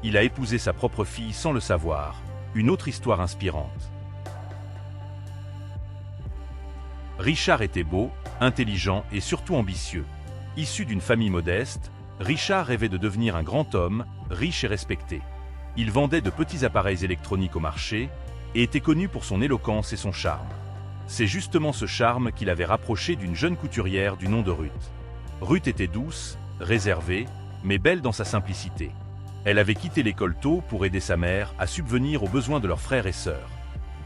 Il a épousé sa propre fille sans le savoir, une autre histoire inspirante. Richard était beau, intelligent et surtout ambitieux. Issu d'une famille modeste, Richard rêvait de devenir un grand homme, riche et respecté. Il vendait de petits appareils électroniques au marché et était connu pour son éloquence et son charme. C'est justement ce charme qui l'avait rapproché d'une jeune couturière du nom de Ruth. Ruth était douce, réservée, mais belle dans sa simplicité. Elle avait quitté l'école tôt pour aider sa mère à subvenir aux besoins de leurs frères et sœurs.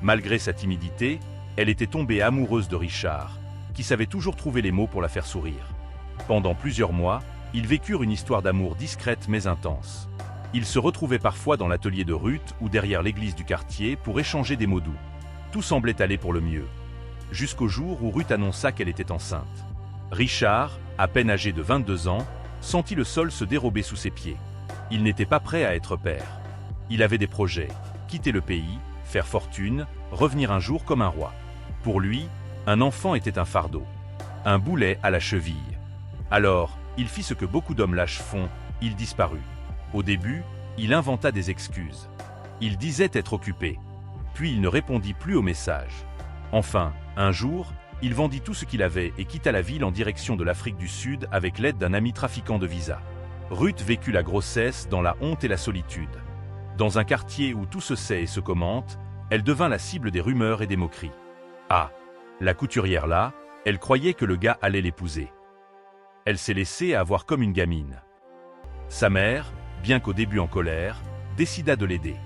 Malgré sa timidité, elle était tombée amoureuse de Richard, qui savait toujours trouver les mots pour la faire sourire. Pendant plusieurs mois, ils vécurent une histoire d'amour discrète mais intense. Ils se retrouvaient parfois dans l'atelier de Ruth ou derrière l'église du quartier pour échanger des mots doux. Tout semblait aller pour le mieux. Jusqu'au jour où Ruth annonça qu'elle était enceinte. Richard, à peine âgé de 22 ans, sentit le sol se dérober sous ses pieds. Il n'était pas prêt à être père. Il avait des projets, quitter le pays, faire fortune, revenir un jour comme un roi. Pour lui, un enfant était un fardeau, un boulet à la cheville. Alors, il fit ce que beaucoup d'hommes lâches font, il disparut. Au début, il inventa des excuses. Il disait être occupé. Puis il ne répondit plus aux messages. Enfin, un jour, il vendit tout ce qu'il avait et quitta la ville en direction de l'Afrique du Sud avec l'aide d'un ami trafiquant de visas. Ruth vécut la grossesse dans la honte et la solitude. Dans un quartier où tout se sait et se commente, elle devint la cible des rumeurs et des moqueries. Ah, la couturière là, elle croyait que le gars allait l'épouser. Elle s'est laissée avoir comme une gamine. Sa mère, bien qu'au début en colère, décida de l'aider.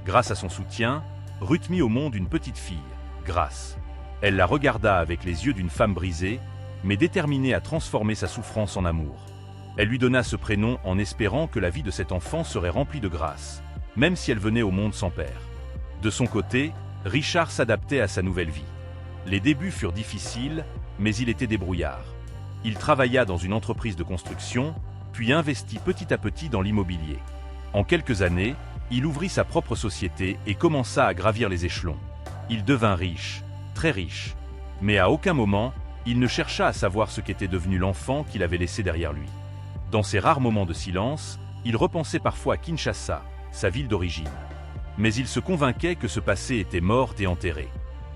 Grâce à son soutien, Ruth mit au monde une petite fille, Grace. Elle la regarda avec les yeux d'une femme brisée, mais déterminée à transformer sa souffrance en amour. Elle lui donna ce prénom en espérant que la vie de cet enfant serait remplie de grâce, même si elle venait au monde sans père. De son côté, Richard s'adaptait à sa nouvelle vie. Les débuts furent difficiles, mais il était débrouillard. Il travailla dans une entreprise de construction, puis investit petit à petit dans l'immobilier. En quelques années, il ouvrit sa propre société et commença à gravir les échelons. Il devint riche, très riche. Mais à aucun moment, il ne chercha à savoir ce qu'était devenu l'enfant qu'il avait laissé derrière lui. Dans ces rares moments de silence, il repensait parfois à Kinshasa, sa ville d'origine. Mais il se convainquait que ce passé était mort et enterré.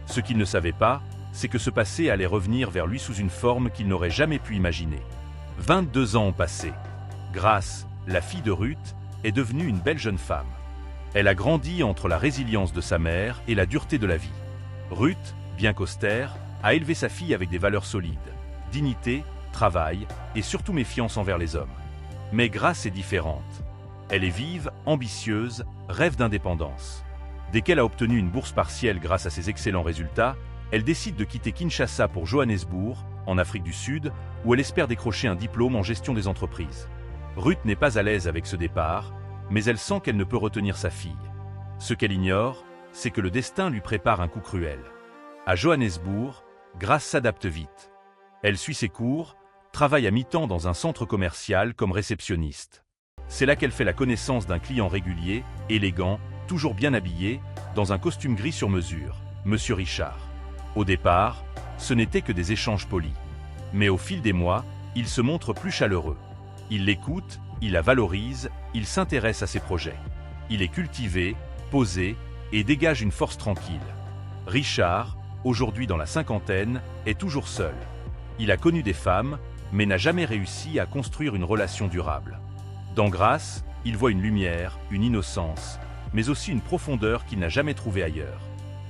Ce qu'il ne savait pas, c'est que ce passé allait revenir vers lui sous une forme qu'il n'aurait jamais pu imaginer. 22 ans ont passé. Grace, la fille de Ruth, est devenue une belle jeune femme. Elle a grandi entre la résilience de sa mère et la dureté de la vie. Ruth, bien qu'austère, a élevé sa fille avec des valeurs solides, dignité, travail et surtout méfiance envers les hommes. Mais Grace est différente. Elle est vive, ambitieuse, rêve d'indépendance. Dès qu'elle a obtenu une bourse partielle grâce à ses excellents résultats, elle décide de quitter Kinshasa pour Johannesburg, en Afrique du Sud, où elle espère décrocher un diplôme en gestion des entreprises. Ruth n'est pas à l'aise avec ce départ, mais elle sent qu'elle ne peut retenir sa fille. Ce qu'elle ignore, c'est que le destin lui prépare un coup cruel. À Johannesburg, Grace s'adapte vite. Elle suit ses cours, travaille à mi-temps dans un centre commercial comme réceptionniste. C'est là qu'elle fait la connaissance d'un client régulier, élégant, toujours bien habillé, dans un costume gris sur mesure, Monsieur Richard. Au départ, ce n'était que des échanges polis. Mais au fil des mois, il se montre plus chaleureux. Il l'écoute, il la valorise, il s'intéresse à ses projets. Il est cultivé, posé et dégage une force tranquille. Richard, aujourd'hui dans la cinquantaine, est toujours seul. Il a connu des femmes, mais n'a jamais réussi à construire une relation durable. Dans Grace, il voit une lumière, une innocence, mais aussi une profondeur qu'il n'a jamais trouvée ailleurs.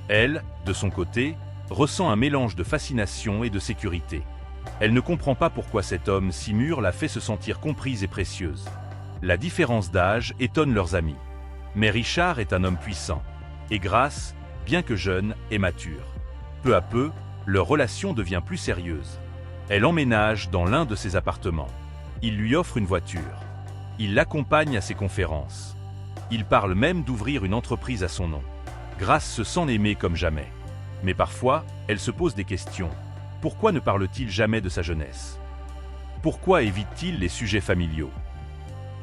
Elle, de son côté, ressent un mélange de fascination et de sécurité. Elle ne comprend pas pourquoi cet homme si mûr l'a fait se sentir comprise et précieuse. La différence d'âge étonne leurs amis. Mais Richard est un homme puissant. Et Grace, bien que jeune, est mature. Peu à peu, leur relation devient plus sérieuse. Elle emménage dans l'un de ses appartements. Il lui offre une voiture. Il l'accompagne à ses conférences. Il parle même d'ouvrir une entreprise à son nom. Grace se sent aimée comme jamais. Mais parfois, elle se pose des questions. Pourquoi ne parle-t-il jamais de sa jeunesse? Pourquoi évite-t-il les sujets familiaux?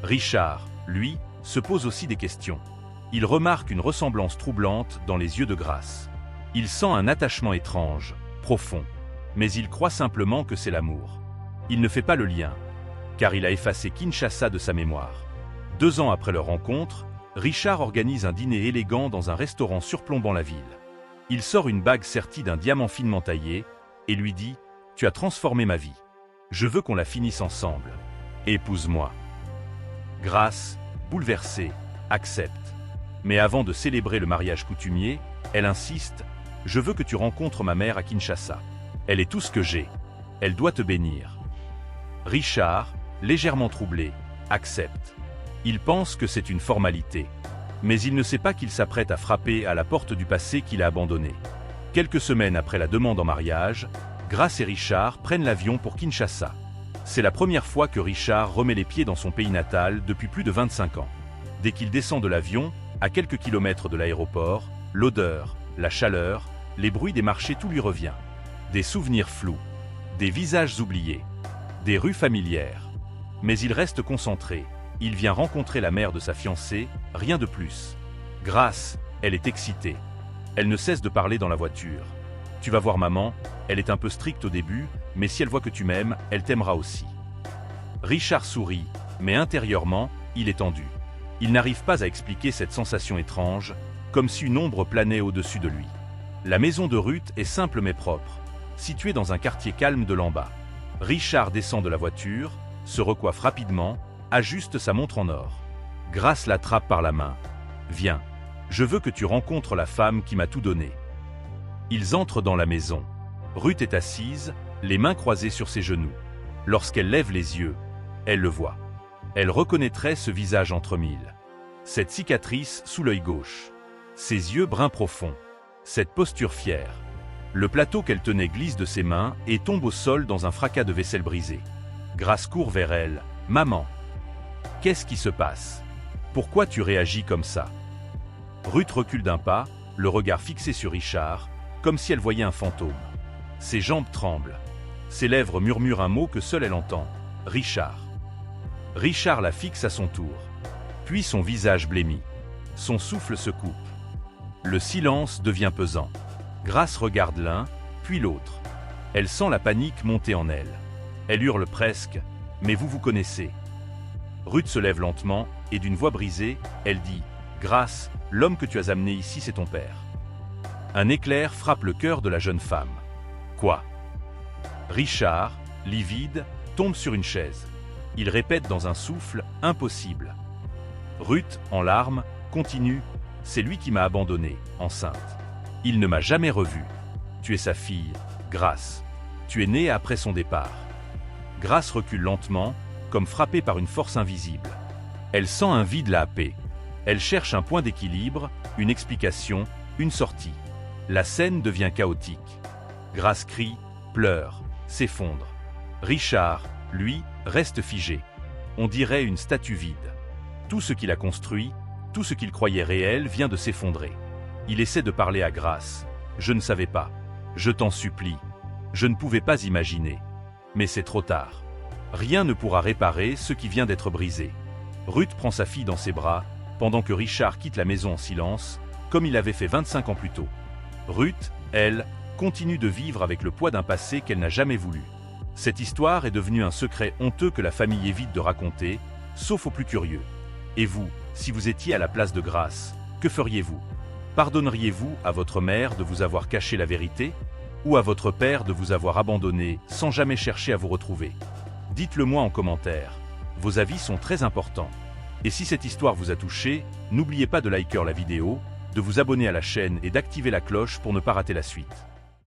Richard, lui, se pose aussi des questions. Il remarque une ressemblance troublante dans les yeux de Grace. Il sent un attachement étrange, profond. Mais il croit simplement que c'est l'amour. Il ne fait pas le lien, car il a effacé Kinshasa de sa mémoire. 2 ans après leur rencontre, Richard organise un dîner élégant dans un restaurant surplombant la ville. Il sort une bague sertie d'un diamant finement taillé et lui dit « Tu as transformé ma vie. Je veux qu'on la finisse ensemble. Épouse-moi. » Grace, bouleversée, accepte. Mais avant de célébrer le mariage coutumier, elle insiste « Je veux que tu rencontres ma mère à Kinshasa. Elle est tout ce que j'ai. Elle doit te bénir. » Richard, légèrement troublé, accepte. Il pense que c'est une formalité. Mais il ne sait pas qu'il s'apprête à frapper à la porte du passé qu'il a abandonné. Quelques semaines après la demande en mariage, Grace et Richard prennent l'avion pour Kinshasa. C'est la première fois que Richard remet les pieds dans son pays natal depuis plus de 25 ans. Dès qu'il descend de l'avion, à quelques kilomètres de l'aéroport, l'odeur, la chaleur, les bruits des marchés, tout lui revient. Des souvenirs flous, des visages oubliés, des rues familières. Mais il reste concentré. Il vient rencontrer la mère de sa fiancée, rien de plus. Grace, elle est excitée. Elle ne cesse de parler dans la voiture. Tu vas voir maman, elle est un peu stricte au début, mais si elle voit que tu m'aimes, elle t'aimera aussi. Richard sourit, mais intérieurement, il est tendu. Il n'arrive pas à expliquer cette sensation étrange, comme si une ombre planait au-dessus de lui. La maison de Ruth est simple mais propre, située dans un quartier calme de l'en-bas. Richard descend de la voiture, se recoiffe rapidement, ajuste sa montre en or. Grace l'attrape par la main. « Viens, je veux que tu rencontres la femme qui m'a tout donné. » Ils entrent dans la maison. Ruth est assise, les mains croisées sur ses genoux. Lorsqu'elle lève les yeux, elle le voit. Elle reconnaîtrait ce visage entre mille. Cette cicatrice sous l'œil gauche. Ses yeux bruns profonds. Cette posture fière. Le plateau qu'elle tenait glisse de ses mains et tombe au sol dans un fracas de vaisselle brisée. Grace court vers elle. « Maman, qu'est-ce qui se passe? Pourquoi tu réagis comme ça ?» Ruth recule d'un pas, le regard fixé sur Richard, comme si elle voyait un fantôme. Ses jambes tremblent. Ses lèvres murmurent un mot que seule elle entend. « Richard. » Richard la fixe à son tour. Puis son visage blêmit. Son souffle se coupe. Le silence devient pesant. Grace regarde l'un, puis l'autre. Elle sent la panique monter en elle. Elle hurle presque « Mais vous vous connaissez ?» Ruth se lève lentement, et d'une voix brisée, elle dit « Grace, l'homme que tu as amené ici, c'est ton père. » Un éclair frappe le cœur de la jeune femme. Quoi? Richard, livide, tombe sur une chaise. Il répète dans un souffle « Impossible ». Ruth, en larmes, continue « C'est lui qui m'a abandonnée, enceinte. Il ne m'a jamais revue. Tu es sa fille, Grace. Tu es née après son départ. » Grace recule lentement, comme frappée par une force invisible. Elle sent un vide la happer. Elle cherche un point d'équilibre, une explication, une sortie. La scène devient chaotique. Grace crie, pleure, s'effondre. Richard, lui, reste figé. On dirait une statue vide. Tout ce qu'il a construit, tout ce qu'il croyait réel vient de s'effondrer. Il essaie de parler à Grace. « Je ne savais pas. Je t'en supplie. Je ne pouvais pas imaginer. Mais c'est trop tard. Rien ne pourra réparer ce qui vient d'être brisé. » Ruth prend sa fille dans ses bras, pendant que Richard quitte la maison en silence, comme il avait fait 25 ans plus tôt. Ruth, elle, continue de vivre avec le poids d'un passé qu'elle n'a jamais voulu. Cette histoire est devenue un secret honteux que la famille évite de raconter, sauf aux plus curieux. Et vous, si vous étiez à la place de Grace, que feriez-vous? Pardonneriez-vous à votre mère de vous avoir caché la vérité? Ou à votre père de vous avoir abandonné sans jamais chercher à vous retrouver? Dites-le moi en commentaire. Vos avis sont très importants. Et si cette histoire vous a touché, n'oubliez pas de liker la vidéo, de vous abonner à la chaîne et d'activer la cloche pour ne pas rater la suite.